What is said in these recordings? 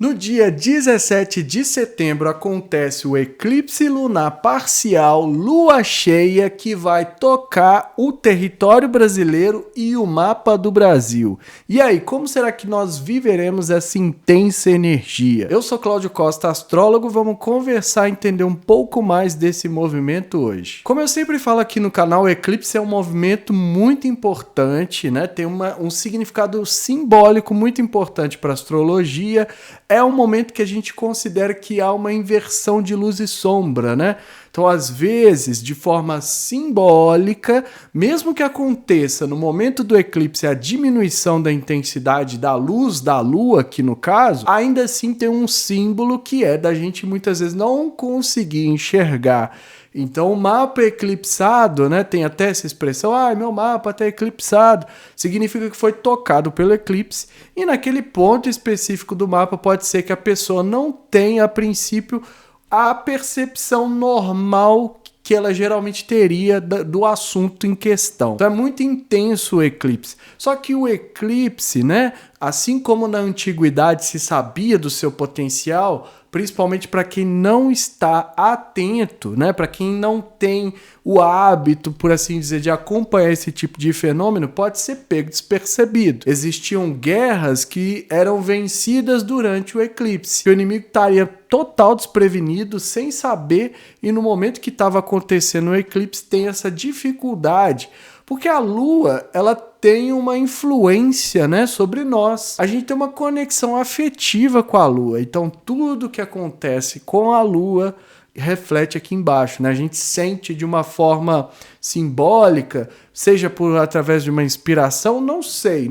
No dia 17 de setembro acontece o eclipse lunar parcial lua cheia que vai tocar o território brasileiro e o mapa do Brasil. E aí, como será que nós viveremos essa intensa energia? Eu sou Cláudio Costa, astrólogo, vamos conversar e entender um pouco mais desse movimento hoje. Como eu sempre falo aqui no canal, o eclipse é um movimento muito importante, né? Tem um significado simbólico muito importante para a astrologia. É um momento que a gente considera que há uma inversão de luz e sombra, né? Então, às vezes, de forma simbólica, mesmo que aconteça no momento do eclipse a diminuição da intensidade da luz da lua, aqui no caso, ainda assim tem um símbolo que é da gente muitas vezes não conseguir enxergar. Então o mapa eclipsado, né, tem até essa expressão, meu mapa está eclipsado, significa que foi tocado pelo eclipse e naquele ponto específico do mapa pode ser que a pessoa não tenha, a princípio, a percepção normal que ela geralmente teria do assunto em questão. Então é muito intenso o eclipse. Só que o eclipse, né, assim como na antiguidade se sabia do seu potencial, principalmente para quem não está atento, né, para quem não tem o hábito, por assim dizer, de acompanhar esse tipo de fenômeno, pode ser pego despercebido. Existiam guerras que eram vencidas durante o eclipse. O inimigo estaria total desprevenido, sem saber, e no momento que estava acontecendo o eclipse tem essa dificuldade, porque a Lua, ela tem uma influência, né, sobre nós. A gente tem uma conexão afetiva com a Lua. Então, tudo que acontece com a Lua reflete aqui embaixo, né? A gente sente de uma forma simbólica, seja através de uma inspiração, não sei.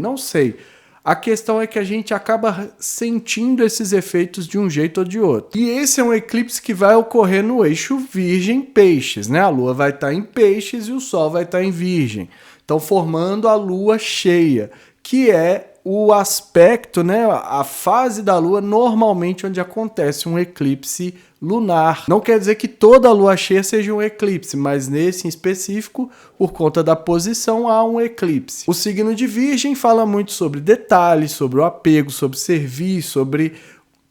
A questão é que a gente acaba sentindo esses efeitos de um jeito ou de outro. E esse é um eclipse que vai ocorrer no eixo Virgem-Peixes, né? A Lua vai estar em Peixes e o Sol vai estar em Virgem. Então, formando a Lua cheia, que é o aspecto, né, a fase da Lua normalmente onde acontece um eclipse lunar. Não quer dizer que toda lua cheia seja um eclipse, mas nesse em específico, por conta da posição, há um eclipse. O signo de Virgem fala muito sobre detalhes, sobre o apego, sobre servir, sobre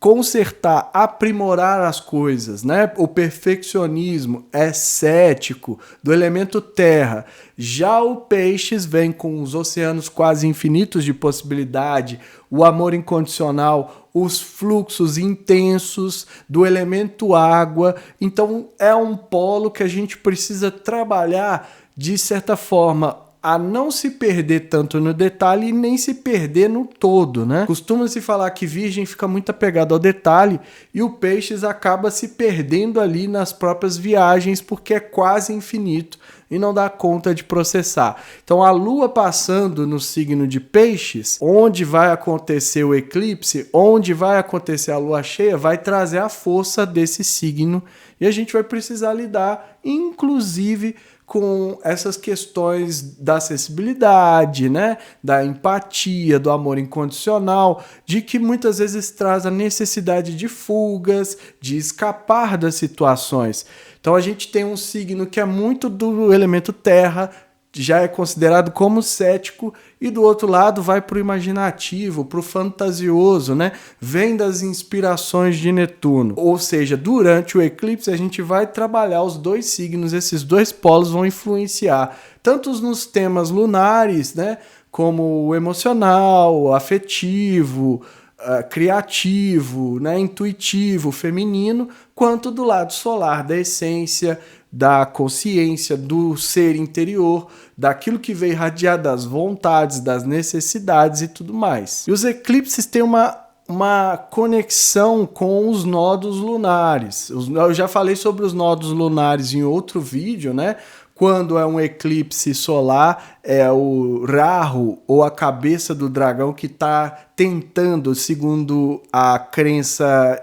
consertar, aprimorar as coisas, né? O perfeccionismo é cético, do elemento terra. Já o Peixes vem com os oceanos quase infinitos de possibilidade, o amor incondicional, os fluxos intensos do elemento água. Então é um polo que a gente precisa trabalhar de certa forma a não se perder tanto no detalhe e nem se perder no todo, né? Costuma-se falar que Virgem fica muito apegado ao detalhe e o Peixes acaba se perdendo ali nas próprias viagens porque é quase infinito e não dá conta de processar. Então a Lua passando no signo de Peixes, onde vai acontecer o eclipse, onde vai acontecer a Lua cheia, vai trazer a força desse signo e a gente vai precisar lidar, inclusive, com essas questões da acessibilidade, né? Da empatia, do amor incondicional, de que muitas vezes traz a necessidade de fugas, de escapar das situações. Então a gente tem um signo que é muito do elemento terra, já é considerado como cético, e do outro lado vai para o imaginativo, para o fantasioso, né? Vem das inspirações de Netuno. Ou seja, durante o eclipse a gente vai trabalhar os dois signos, esses dois polos vão influenciar, tanto nos temas lunares, né? Como o emocional, o afetivo, criativo, né? Intuitivo, feminino, quanto do lado solar, da essência, da consciência, do ser interior, daquilo que veio irradiar das vontades, das necessidades e tudo mais. E os eclipses têm uma conexão com os nodos lunares. Eu já falei sobre os nodos lunares em outro vídeo, né? Quando é um eclipse solar, é o Rahu, ou a cabeça do dragão, que está tentando, segundo a crença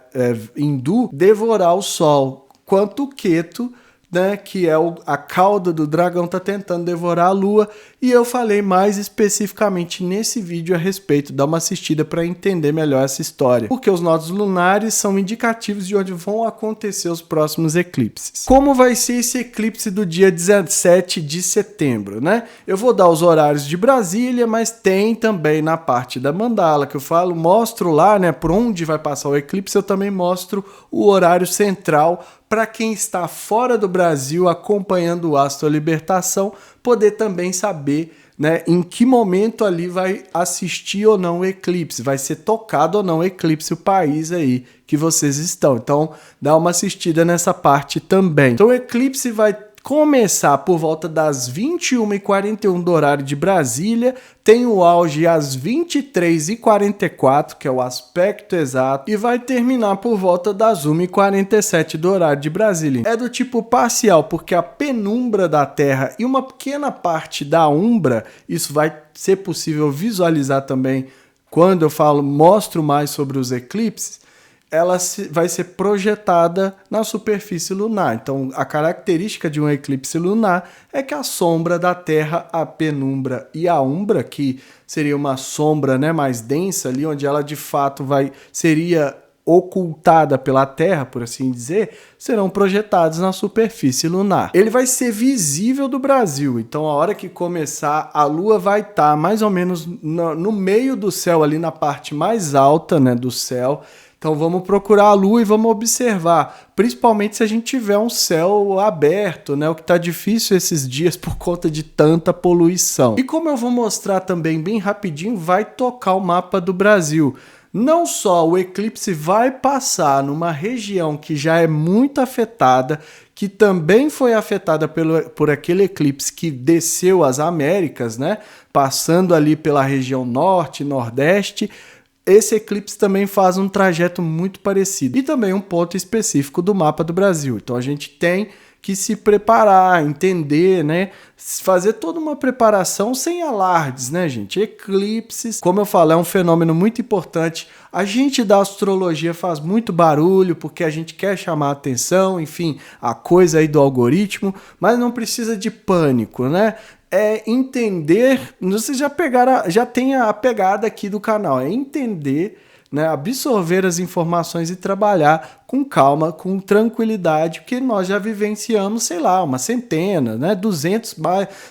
hindu, devorar o Sol, quanto o Ketu, né, que é a cauda do dragão, está tentando devorar a Lua, e eu falei mais especificamente nesse vídeo a respeito. Dá uma assistida para entender melhor essa história, porque os nodos lunares são indicativos de onde vão acontecer os próximos eclipses. Como vai ser esse eclipse do dia 17 de setembro, né? Eu vou dar os horários de Brasília, mas tem também na parte da mandala que eu falo, mostro lá, né, por onde vai passar o eclipse, eu também mostro o horário central para quem está fora do Brasil acompanhando o Astro Libertação, poder também saber, né, em que momento ali vai assistir ou não o eclipse, vai ser tocado ou não o eclipse o país aí que vocês estão. Então, dá uma assistida nessa parte também. Então, o eclipse vai começar por volta das 21h41 do horário de Brasília, tem o auge às 23h44, que é o aspecto exato, e vai terminar por volta das 1h47 do horário de Brasília. É do tipo parcial, porque a penumbra da Terra e uma pequena parte da umbra, isso vai ser possível visualizar também quando eu mostro mais sobre os eclipses, ela vai ser projetada na superfície lunar. Então, a característica de um eclipse lunar é que a sombra da Terra, a penumbra e a umbra, que seria uma sombra, né, mais densa ali, onde ela de fato seria ocultada pela Terra, por assim dizer, serão projetados na superfície lunar. Ele vai ser visível do Brasil, então a hora que começar, a Lua vai estar mais ou menos no meio do céu, ali na parte mais alta, né, do céu. Então vamos procurar a Lua e vamos observar, principalmente se a gente tiver um céu aberto, né? O que está difícil esses dias por conta de tanta poluição. E como eu vou mostrar também bem rapidinho, vai tocar o mapa do Brasil. Não só o eclipse vai passar numa região que já é muito afetada, que também foi afetada por aquele eclipse que desceu as Américas, né? Passando ali pela região norte, nordeste. Esse eclipse também faz um trajeto muito parecido e também um ponto específico do mapa do Brasil. Então a gente tem que se preparar, entender, né? Fazer toda uma preparação sem alardes, né, gente? Eclipses, como eu falei, é um fenômeno muito importante. A gente da astrologia faz muito barulho porque a gente quer chamar a atenção, enfim, a coisa aí do algoritmo, mas não precisa de pânico, né? É entender, vocês já tem a pegada aqui do canal, é entender, né, absorver as informações e trabalhar com calma, com tranquilidade, porque nós já vivenciamos, sei lá, uma centena, né, 200,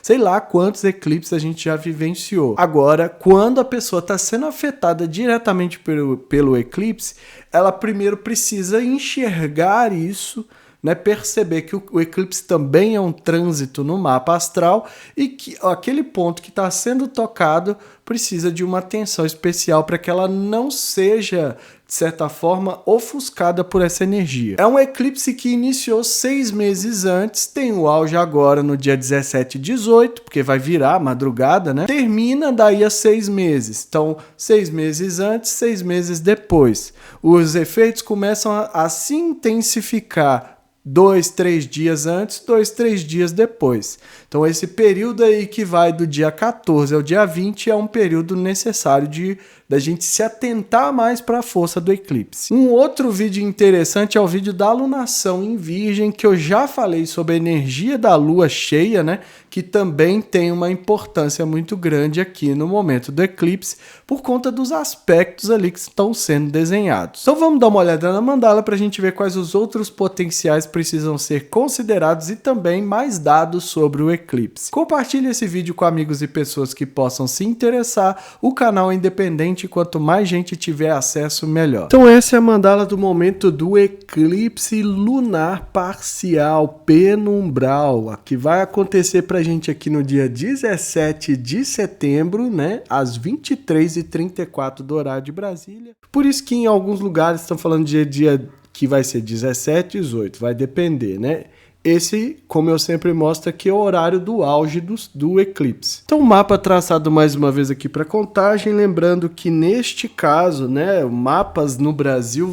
sei lá quantos eclipses a gente já vivenciou. Agora, quando a pessoa está sendo afetada diretamente pelo eclipse, ela primeiro precisa enxergar isso, né, perceber que o eclipse também é um trânsito no mapa astral e que aquele ponto que está sendo tocado precisa de uma atenção especial para que ela não seja, de certa forma, ofuscada por essa energia. É um eclipse que iniciou 6 meses antes, tem o auge agora no dia 17 e 18, porque vai virar madrugada, né? Termina daí a 6 meses. Então, 6 meses antes, 6 meses depois. Os efeitos começam a se intensificar 2, 3 dias antes, 2, 3 dias depois. Então esse período aí que vai do dia 14 ao dia 20 é um período necessário da gente se atentar mais para a força do eclipse. Um outro vídeo interessante é o vídeo da alunação em Virgem, que eu já falei sobre a energia da lua cheia, né? Que também tem uma importância muito grande aqui no momento do eclipse, por conta dos aspectos ali que estão sendo desenhados. Então vamos dar uma olhada na mandala para a gente ver quais os outros potenciais precisam ser considerados e também mais dados sobre o eclipse. Compartilhe esse vídeo com amigos e pessoas que possam se interessar. O canal é independente, quanto mais gente tiver acesso, melhor. Então essa é a mandala do momento do eclipse lunar parcial penumbral, que vai acontecer pra gente aqui no dia 17 de setembro, né, às 23h34 do horário de Brasília. Por isso que em alguns lugares estão falando de dia que vai ser 17 e 18, vai depender, né? Esse, como eu sempre mostro aqui, é o horário do auge do eclipse. Então, o mapa traçado mais uma vez aqui para contagem, lembrando que neste caso, né, mapas no Brasil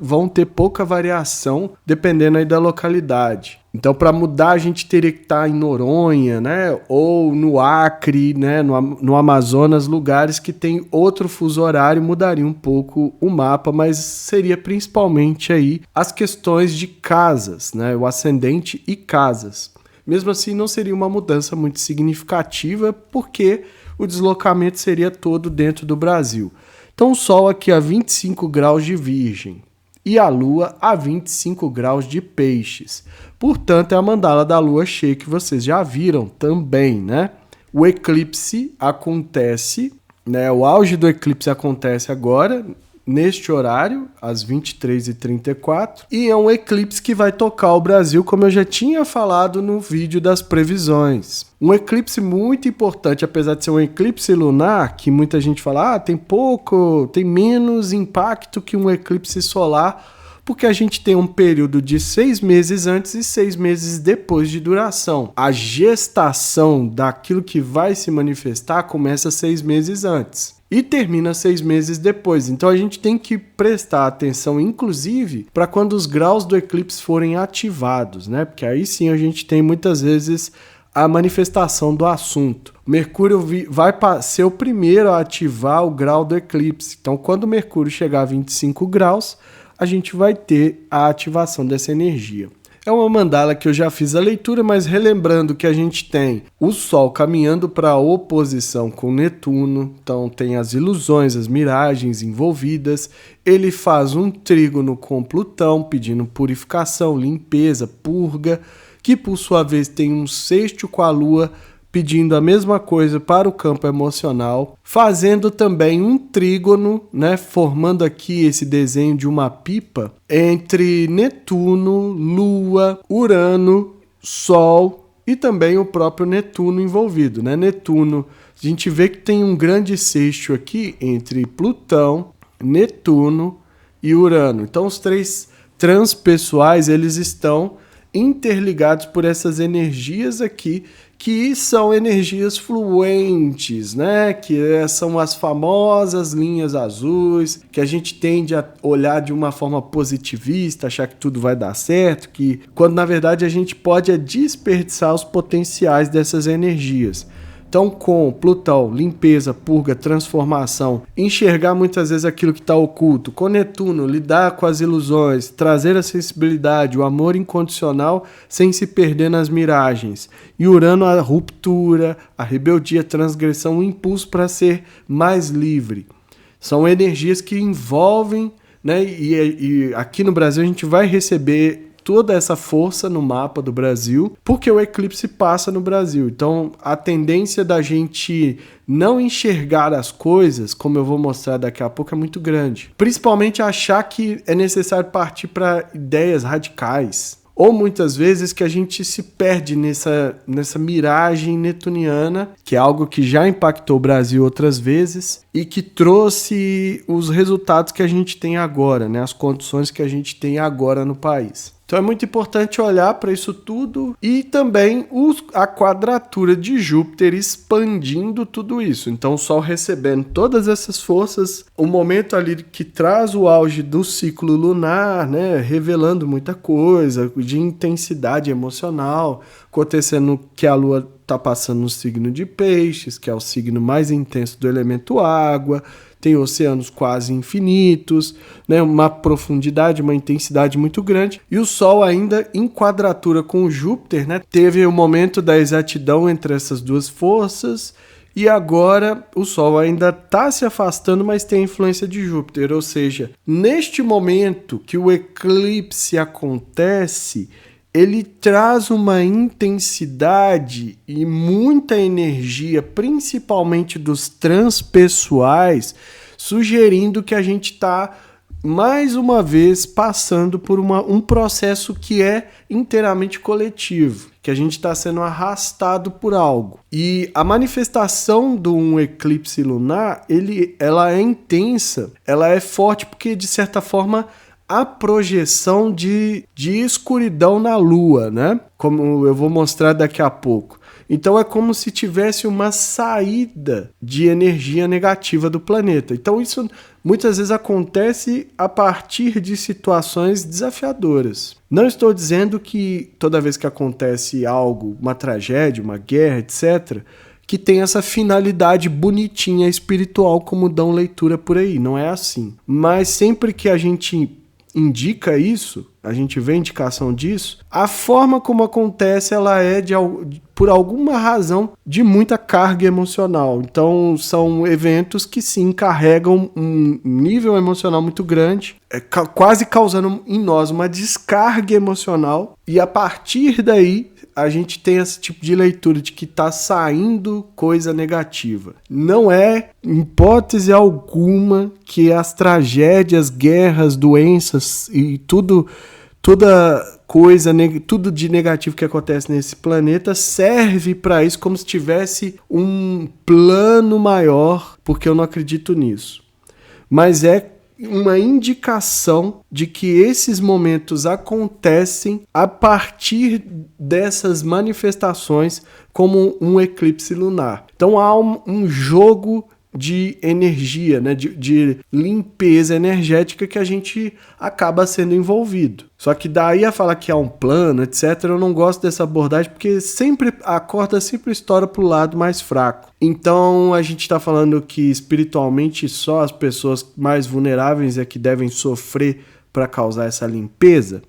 vão ter pouca variação, dependendo aí da localidade. Então, para mudar, a gente teria que estar em Noronha, né? Ou no Acre, né? No Amazonas, lugares que tem outro fuso horário, mudaria um pouco o mapa, mas seria principalmente aí as questões de casas, né? O ascendente e casas. Mesmo assim, não seria uma mudança muito significativa, porque o deslocamento seria todo dentro do Brasil. Então, o Sol aqui a 25 graus de Virgem e a Lua a 25 graus de Peixes. Portanto, é a mandala da Lua cheia que vocês já viram também, né? O eclipse acontece, né? O auge do eclipse acontece agora, neste horário, às 23h34, e é um eclipse que vai tocar o Brasil, como eu já tinha falado no vídeo das previsões. Um eclipse muito importante, apesar de ser um eclipse lunar, que muita gente fala, tem menos impacto que um eclipse solar, porque a gente tem um período de 6 meses antes e 6 meses depois de duração. A gestação daquilo que vai se manifestar começa 6 meses antes e termina 6 meses depois. Então a gente tem que prestar atenção, inclusive, para quando os graus do eclipse forem ativados, né? Porque aí sim a gente tem muitas vezes a manifestação do assunto. Mercúrio vai ser o primeiro a ativar o grau do eclipse. Então, quando o Mercúrio chegar a 25 graus, a gente vai ter a ativação dessa energia. É uma mandala que eu já fiz a leitura, mas relembrando que a gente tem o Sol caminhando para a oposição com Netuno, então tem as ilusões, as miragens envolvidas. Ele faz um trígono com Plutão, pedindo purificação, limpeza, purga, que por sua vez tem um sextil com a Lua, pedindo a mesma coisa para o campo emocional, fazendo também um trígono, né, formando aqui esse desenho de uma pipa entre Netuno, Lua, Urano, Sol e também o próprio Netuno envolvido, né? Netuno, a gente vê que tem um grande sextil aqui entre Plutão, Netuno e Urano. Então os três transpessoais, eles estão interligados por essas energias aqui, que são energias fluentes, né? Que são as famosas linhas azuis, que a gente tende a olhar de uma forma positivista, achar que tudo vai dar certo, que quando na verdade a gente pode desperdiçar os potenciais dessas energias. Então, com Plutão, limpeza, purga, transformação, enxergar muitas vezes aquilo que está oculto. Com Netuno, lidar com as ilusões, trazer a sensibilidade, o amor incondicional sem se perder nas miragens. E Urano, a ruptura, a rebeldia, a transgressão, o impulso para ser mais livre. São energias que envolvem, né? E aqui no Brasil a gente vai receber toda essa força no mapa do Brasil, porque o eclipse passa no Brasil. Então, a tendência da gente não enxergar as coisas, como eu vou mostrar daqui a pouco, é muito grande. Principalmente achar que é necessário partir para ideias radicais. Ou muitas vezes que a gente se perde nessa miragem netuniana, que é algo que já impactou o Brasil outras vezes e que trouxe os resultados que a gente tem agora, né? As condições que a gente tem agora no país. Então é muito importante olhar para isso tudo e também a quadratura de Júpiter expandindo tudo isso. Então o Sol recebendo todas essas forças, o momento ali que traz o auge do ciclo lunar, né, revelando muita coisa de intensidade emocional, acontecendo que a Lua está passando no signo de Peixes, que é o signo mais intenso do elemento água, tem oceanos quase infinitos, né, uma profundidade, uma intensidade muito grande, e o Sol ainda em quadratura com o Júpiter, né, teve o momento da exatidão entre essas duas forças, e agora o Sol ainda está se afastando, mas tem a influência de Júpiter, ou seja, neste momento que o eclipse acontece, ele traz uma intensidade e muita energia, principalmente dos transpessoais, sugerindo que a gente está, mais uma vez, passando por um processo que é inteiramente coletivo, que a gente está sendo arrastado por algo. E a manifestação de um eclipse lunar, ela é intensa, ela é forte porque, de certa forma, a projeção de escuridão na Lua, né? Como eu vou mostrar daqui a pouco. Então é como se tivesse uma saída de energia negativa do planeta. Então isso muitas vezes acontece a partir de situações desafiadoras. Não estou dizendo que toda vez que acontece algo, uma tragédia, uma guerra, etc., que tem essa finalidade bonitinha espiritual como dão leitura por aí. Não é assim. Mas sempre que a gente indica isso, a gente vê indicação disso, a forma como acontece, ela é por alguma razão de muita carga emocional. Então são eventos que sim carregam um nível emocional muito grande, quase causando em nós uma descarga emocional, e a partir daí a gente tem esse tipo de leitura de que está saindo coisa negativa. Não é, em hipótese alguma, que as tragédias, guerras, doenças e tudo de negativo que acontece nesse planeta serve para isso, como se tivesse um plano maior, porque eu não acredito nisso. Mas é uma indicação de que esses momentos acontecem a partir dessas manifestações, como um eclipse lunar. Então há um jogo de energia, né, de limpeza energética que a gente acaba sendo envolvido. Só que daí a falar que há um plano, etc., eu não gosto dessa abordagem, porque a corda sempre estoura para o lado mais fraco. Então a gente está falando que espiritualmente só as pessoas mais vulneráveis é que devem sofrer para causar essa limpeza.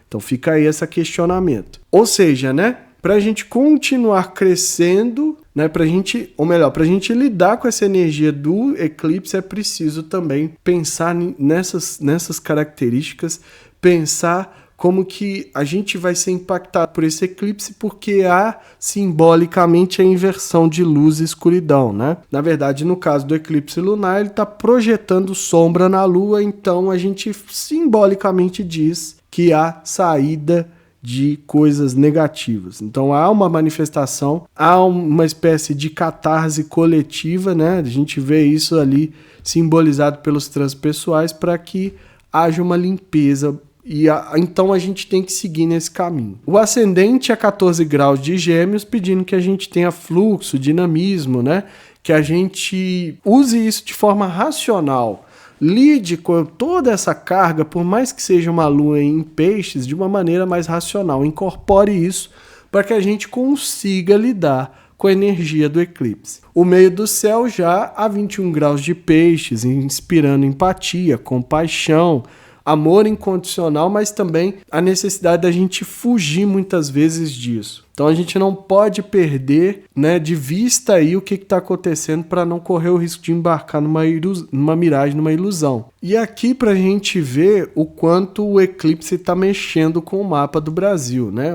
Então fica aí esse questionamento. Ou seja, né, para a gente continuar crescendo, né, para a gente lidar com essa energia do eclipse, é preciso também pensar nessas características, pensar como que a gente vai ser impactado por esse eclipse, porque há simbolicamente a inversão de luz e escuridão, né? Na verdade, no caso do eclipse lunar, ele está projetando sombra na Lua, então a gente simbolicamente diz que há saída de coisas negativas. Então há uma manifestação, há uma espécie de catarse coletiva, né? A gente vê isso ali simbolizado pelos transpessoais para que haja uma limpeza, e então a gente tem que seguir nesse caminho. O ascendente é 14 graus de Gêmeos, pedindo que a gente tenha fluxo, dinamismo, né? Que a gente use isso de forma racional. Lide com toda essa carga, por mais que seja uma lua em peixes, de uma maneira mais racional. Incorpore isso para que a gente consiga lidar com a energia do eclipse. O meio do céu já a 21 graus de peixes, inspirando empatia, compaixão, amor incondicional, mas também a necessidade da gente fugir muitas vezes disso. Então a gente não pode perder, né, de vista aí o que está acontecendo para não correr o risco de embarcar numa miragem, numa ilusão. E aqui para a gente ver o quanto o eclipse está mexendo com o mapa do Brasil, né?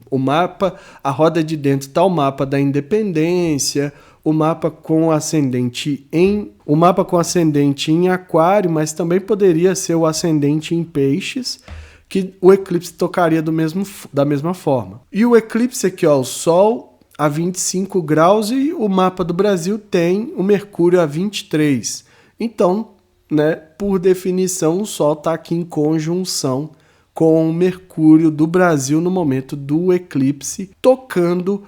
O mapa, a roda de dentro está o mapa da independência, o mapa com ascendente em aquário, mas também poderia ser o ascendente em peixes, que o eclipse tocaria da mesma forma. E o eclipse aqui, ó, o Sol a 25 graus e o mapa do Brasil tem o Mercúrio a 23. Então, né, por definição, o Sol está aqui em conjunção com o Mercúrio do Brasil no momento do eclipse, tocando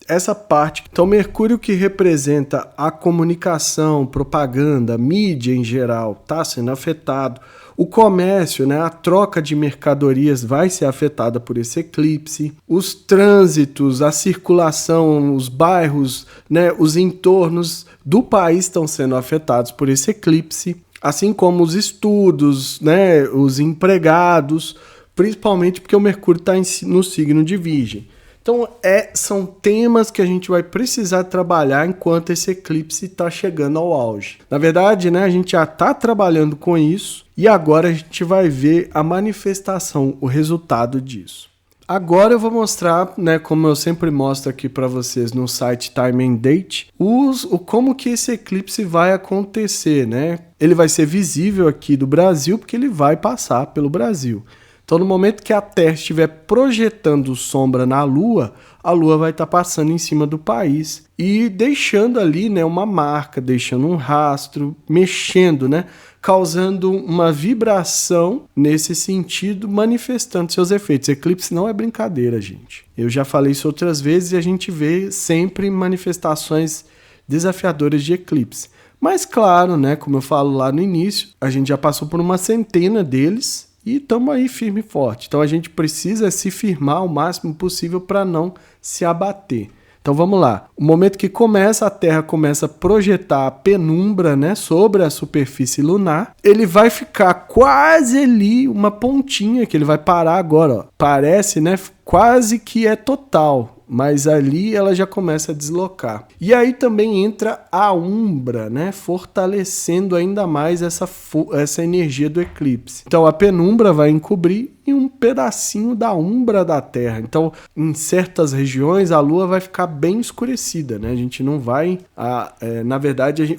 essa parte. Então, Mercúrio, que representa a comunicação, propaganda, mídia em geral, está sendo afetado. O comércio, né, a troca de mercadorias vai ser afetada por esse eclipse. Os trânsitos, a circulação, os bairros, né, os entornos do país estão sendo afetados por esse eclipse, assim como os estudos, né, os empregados, principalmente porque o Mercúrio está no signo de Virgem. Então, são temas que a gente vai precisar trabalhar enquanto esse eclipse está chegando ao auge. Na verdade, né, a gente já está trabalhando com isso e agora a gente vai ver a manifestação, o resultado disso. Agora eu vou mostrar, né, como eu sempre mostro aqui para vocês no site Time and Date, como que esse eclipse vai acontecer, né? Ele vai ser visível aqui do Brasil porque ele vai passar pelo Brasil. Então, no momento que a Terra estiver projetando sombra na Lua, a Lua vai estar passando em cima do país e deixando ali, né, uma marca, deixando um rastro, mexendo, né, causando uma vibração nesse sentido, manifestando seus efeitos. Eclipse não é brincadeira, gente. Eu já falei isso outras vezes e a gente vê sempre manifestações desafiadoras de eclipse. Mas, claro, né, como eu falo lá no início, a gente já passou por uma centena deles. E estamos aí firme e forte. Então a gente precisa se firmar o máximo possível para não se abater. Então vamos lá. O momento que começa, a Terra começa a projetar a penumbra, né, sobre a superfície lunar, ele vai ficar quase ali uma pontinha, que ele vai parar agora, ó. Parece, né, quase que é total, mas ali ela já começa a deslocar. E aí também entra a umbra, né, fortalecendo ainda mais essa energia do eclipse. Então a penumbra vai encobrir e um pedacinho da umbra da Terra. Então, em certas regiões, a Lua vai ficar bem escurecida, né? A gente não vai... na verdade,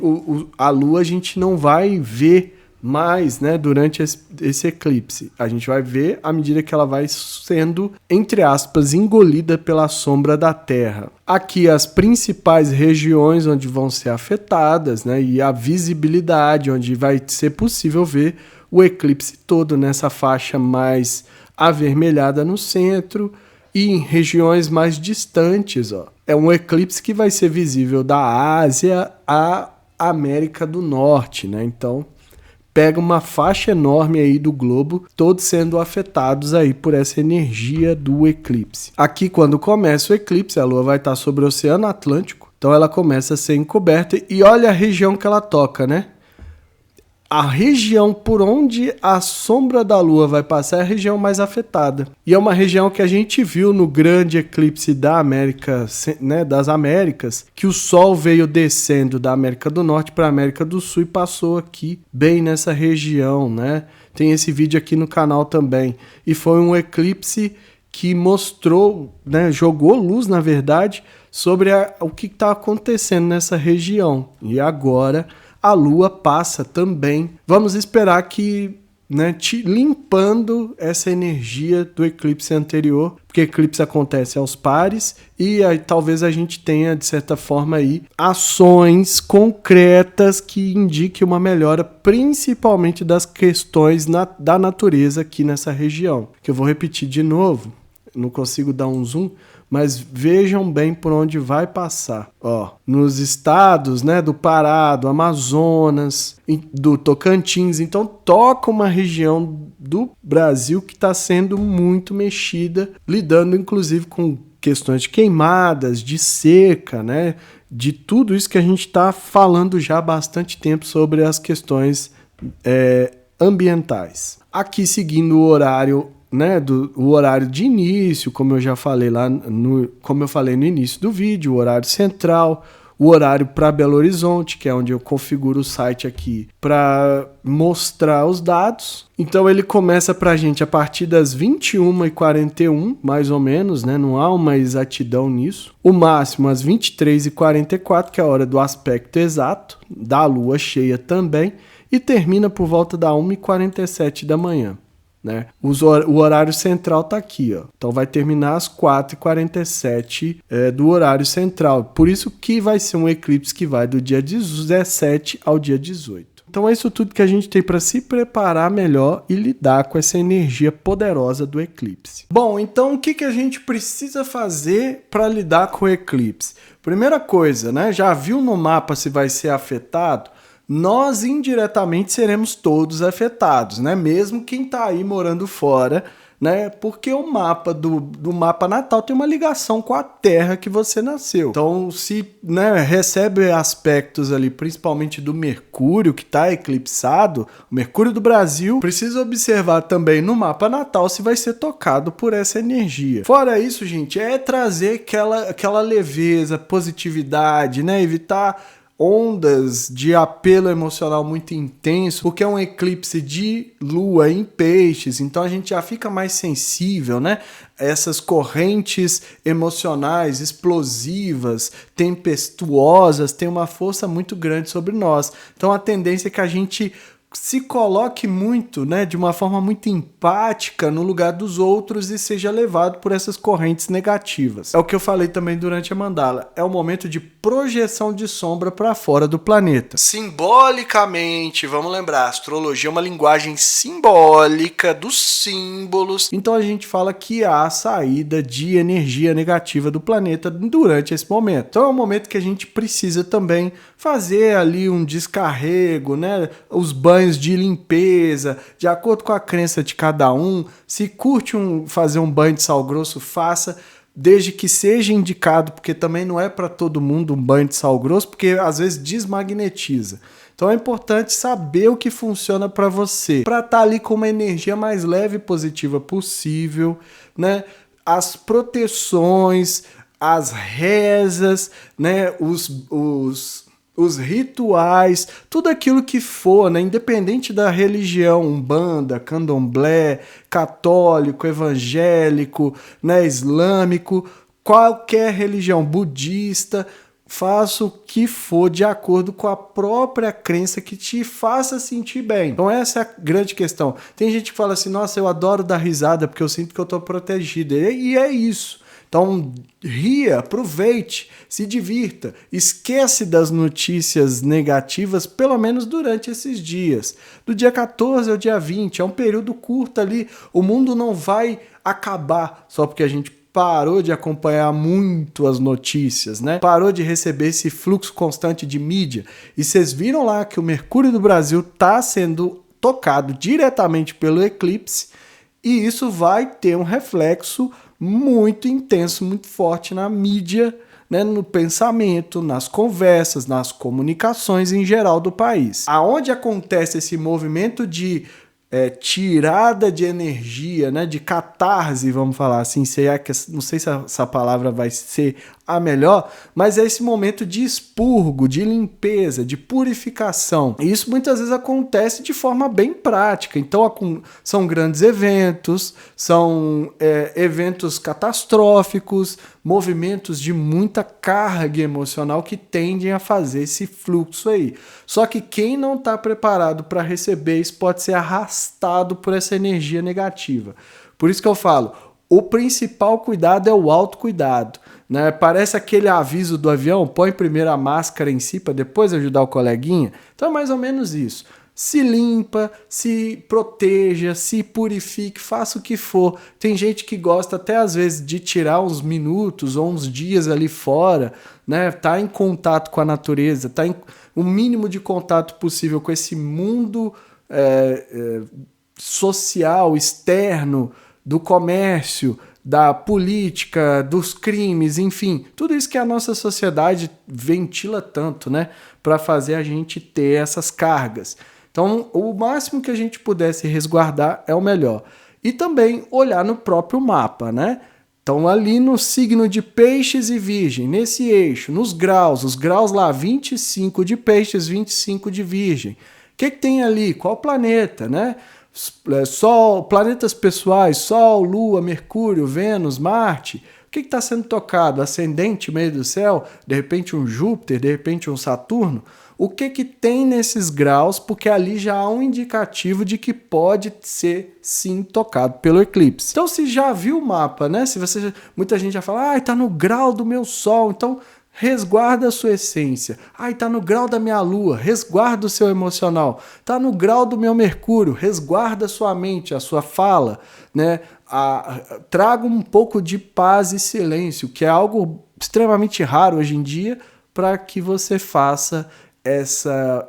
a Lua a gente não vai ver mais, né, durante esse eclipse. A gente vai ver à medida que ela vai sendo, entre aspas, engolida pela sombra da Terra. Aqui as principais regiões onde vão ser afetadas, né, e a visibilidade, onde vai ser possível ver o eclipse todo nessa faixa mais avermelhada no centro e em regiões mais distantes. Ó. É um eclipse que vai ser visível da Ásia à América do Norte, né? Então, pega uma faixa enorme aí do globo, todos sendo afetados aí por essa energia do eclipse. Aqui, quando começa o eclipse, a Lua vai estar sobre o Oceano Atlântico, então ela começa a ser encoberta e olha a região que ela toca, né? A região por onde a sombra da Lua vai passar é a região mais afetada. E é uma região que a gente viu no grande eclipse da América, né, das Américas, que o Sol veio descendo da América do Norte para a América do Sul e passou aqui, bem nessa região, né? Tem esse vídeo aqui no canal também. E foi um eclipse que mostrou, né, jogou luz, na verdade, sobre o que está acontecendo nessa região. E agora a Lua passa também. Vamos esperar que, né, limpando essa energia do eclipse anterior, porque eclipse acontece aos pares e aí talvez a gente tenha, de certa forma, aí, ações concretas que indiquem uma melhora, principalmente das questões da natureza aqui nessa região. Que eu vou repetir de novo, não consigo dar um zoom, mas vejam bem por onde vai passar. Ó, nos estados, né, do Pará, do Amazonas, do Tocantins. Então toca uma região do Brasil que está sendo muito mexida, lidando inclusive com questões de queimadas, de seca, né, de tudo isso que a gente está falando já há bastante tempo sobre as questões ambientais. Aqui seguindo o horário, né, o horário de início, como eu já falei como eu falei no início do vídeo, o horário central, o horário para Belo Horizonte, que é onde eu configuro o site aqui para mostrar os dados. Então ele começa para a gente a partir das 21h41, mais ou menos, né? Não há uma exatidão nisso. O máximo às 23h44, que é a hora do aspecto exato, da lua cheia também, e termina por volta da 1h47 da manhã. Né? O horário central está aqui, ó. Então vai terminar às 4h47 do horário central. Por isso que vai ser um eclipse que vai do dia 17 ao dia 18. Então é isso tudo que a gente tem para se preparar melhor e lidar com essa energia poderosa do eclipse. Bom, então o que a gente precisa fazer para lidar com o eclipse? Primeira coisa, né? Já viu no mapa se vai ser afetado? Nós indiretamente seremos todos afetados, né? Mesmo quem está aí morando fora, né? Porque o mapa do mapa natal tem uma ligação com a terra que você nasceu. Então, se, né, recebe aspectos ali, principalmente do Mercúrio, que está eclipsado, o Mercúrio do Brasil, precisa observar também no mapa natal se vai ser tocado por essa energia. Fora isso, gente, é trazer aquela leveza, positividade, né? Evitar ondas de apelo emocional muito intenso, porque é um eclipse de lua em peixes, então a gente já fica mais sensível, né? Essas correntes emocionais explosivas, tempestuosas, têm uma força muito grande sobre nós. Então a tendência é que a gente se coloque muito, né, de uma forma muito empática no lugar dos outros e seja levado por essas correntes negativas. É o que eu falei também durante a mandala. É o momento de projeção de sombra para fora do planeta. Simbolicamente, vamos lembrar, a astrologia é uma linguagem simbólica dos símbolos. Então a gente fala que há saída de energia negativa do planeta durante esse momento. Então é um momento que a gente precisa também fazer ali um descarrego, né, os banhos de limpeza, de acordo com a crença de cada um. Se curte fazer um banho de sal grosso, faça. desde que seja indicado, porque também não é para todo mundo um banho de sal grosso, porque às vezes desmagnetiza. Então é importante saber o que funciona para você, para estar ali com uma energia mais leve e positiva possível, né? As proteções, as rezas, né? Os rituais, tudo aquilo que for, né? Independente da religião, umbanda, candomblé, católico, evangélico, né? Islâmico, qualquer religião, budista, faça o que for de acordo com a própria crença que te faça sentir bem. Então essa é a grande questão. Tem gente que fala assim, nossa, eu adoro dar risada porque eu sinto que eu tô protegido. E é isso. Então ria, aproveite, se divirta, esquece das notícias negativas, pelo menos durante esses dias. Do dia 14 ao dia 20, é um período curto ali, o mundo não vai acabar só porque a gente parou de acompanhar muito as notícias, né? Parou de receber esse fluxo constante de mídia. E vocês viram lá que o Mercúrio do Brasil está sendo tocado diretamente pelo eclipse, e isso vai ter um reflexo muito intenso, muito forte na mídia, né, no pensamento, nas conversas, nas comunicações em geral do país. Aonde acontece esse movimento de tirada de energia, né, de catarse, vamos falar assim, não sei se essa palavra vai ser a melhor, mas é esse momento de expurgo, de limpeza, de purificação. E isso muitas vezes acontece de forma bem prática. Então são grandes eventos, são eventos catastróficos, movimentos de muita carga emocional que tendem a fazer esse fluxo aí. Só que quem não está preparado para receber isso pode ser arrastado por essa energia negativa. Por isso que eu falo, o principal cuidado é o autocuidado, né? Parece aquele aviso do avião, põe primeiro a máscara em si para depois ajudar o coleguinha. Então é mais ou menos isso. Se limpa, se proteja, se purifique, faça o que for. Tem gente que gosta até às vezes de tirar uns minutos ou uns dias ali fora, né? Tá em contato com a natureza, tá em o mínimo de contato possível com esse mundo social, externo, do comércio, da política, dos crimes, enfim, tudo isso que a nossa sociedade ventila tanto, né, para fazer a gente ter essas cargas. Então, o máximo que a gente pudesse resguardar é o melhor. E também olhar no próprio mapa, né? Então, ali no signo de Peixes e Virgem, nesse eixo, nos graus, os graus lá, 25 de Peixes, 25 de Virgem. O que tem ali? Qual planeta, né? Sol, planetas pessoais, Sol, Lua, Mercúrio, Vênus, Marte. O que está sendo tocado? Ascendente, meio do céu? De repente um Júpiter, de repente um Saturno? O que tem nesses graus? Porque ali já há um indicativo de que pode ser, sim, tocado pelo eclipse. Então, se já viu o mapa, né? Muita gente já fala, tá no grau do meu Sol, então resguarda a sua essência. Tá no grau da minha Lua, resguarda o seu emocional. Tá no grau do meu Mercúrio, resguarda a sua mente, a sua fala, né? Traga um pouco de paz e silêncio, que é algo extremamente raro hoje em dia, para que você faça essa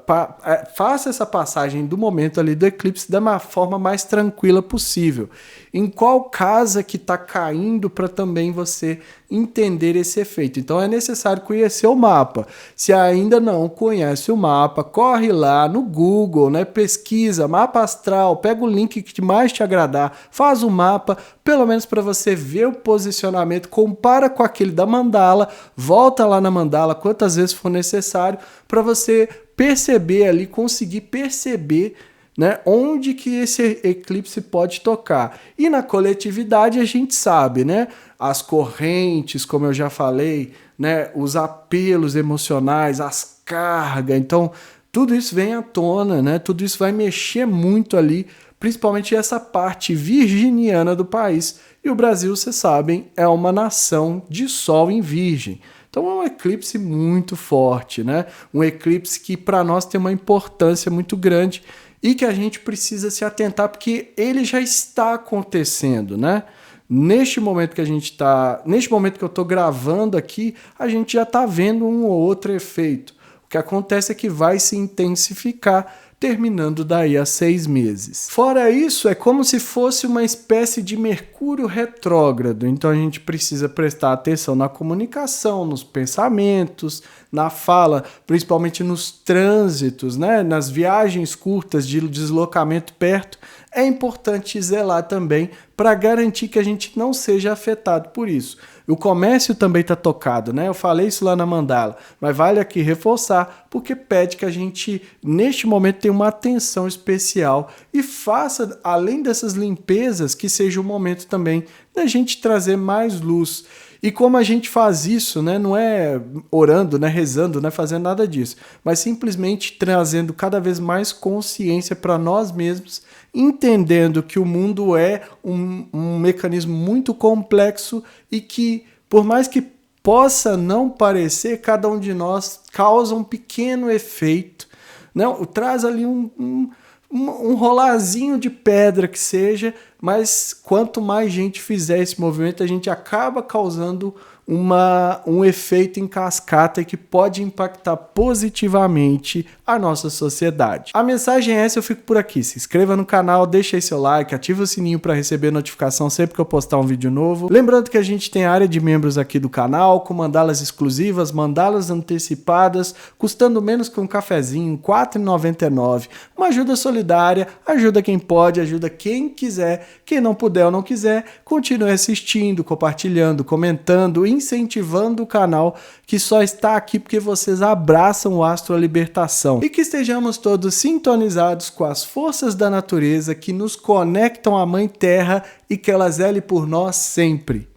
passagem do momento ali do eclipse da forma mais tranquila possível. Em qual casa que está caindo para também você entender esse efeito. Então é necessário conhecer o mapa. Se ainda não conhece o mapa, corre lá no Google, né? Pesquisa mapa astral, pega o link que mais te agradar, faz o mapa, pelo menos para você ver o posicionamento, compara com aquele da mandala, volta lá na mandala quantas vezes for necessário para você perceber ali, conseguir perceber, né, onde que esse eclipse pode tocar. E na coletividade a gente sabe, né, as correntes, como eu já falei, né, os apelos emocionais, as cargas, então tudo isso vem à tona, né, tudo isso vai mexer muito ali, principalmente essa parte virginiana do país. E o Brasil, vocês sabem, é uma nação de Sol em Virgem. Então é um eclipse muito forte, né? Um eclipse que para nós tem uma importância muito grande e que a gente precisa se atentar porque ele já está acontecendo, né? Neste momento que eu estou gravando aqui, a gente já está vendo um ou outro efeito. O que acontece é que vai se intensificar terminando daí a 6 meses. Fora isso, é como se fosse uma espécie de Mercúrio retrógrado, então a gente precisa prestar atenção na comunicação, nos pensamentos, na fala, principalmente nos trânsitos, né? Nas viagens curtas de deslocamento perto, é importante zelar também para garantir que a gente não seja afetado por isso. O comércio também está tocado, né? Eu falei isso lá na mandala, mas vale aqui reforçar, porque pede que a gente, neste momento, tenha uma atenção especial e faça, além dessas limpezas, que seja o momento também da gente trazer mais luz. E como a gente faz isso, né? Não é orando, né? Rezando, não é fazendo nada disso, mas simplesmente trazendo cada vez mais consciência para nós mesmos, entendendo que o mundo é um mecanismo muito complexo e que, por mais que possa não parecer, cada um de nós causa um pequeno efeito, não, traz ali um rolarzinho de pedra que seja, mas quanto mais gente fizer esse movimento, a gente acaba causando um efeito em cascata que pode impactar positivamente a nossa sociedade. A mensagem é essa, eu fico por aqui. Se inscreva no canal, deixa aí seu like, ativa o sininho para receber notificação sempre que eu postar um vídeo novo. Lembrando que a gente tem área de membros aqui do canal, com mandalas exclusivas, mandalas antecipadas, custando menos que um cafezinho, R$ 4,99. Uma ajuda solidária, ajuda quem pode, ajuda quem quiser. Quem não puder ou não quiser, continue assistindo, compartilhando, comentando, incentivando o canal, que só está aqui porque vocês abraçam o Astro Libertação. E que estejamos todos sintonizados com as forças da natureza que nos conectam à Mãe Terra e que ela zele por nós sempre.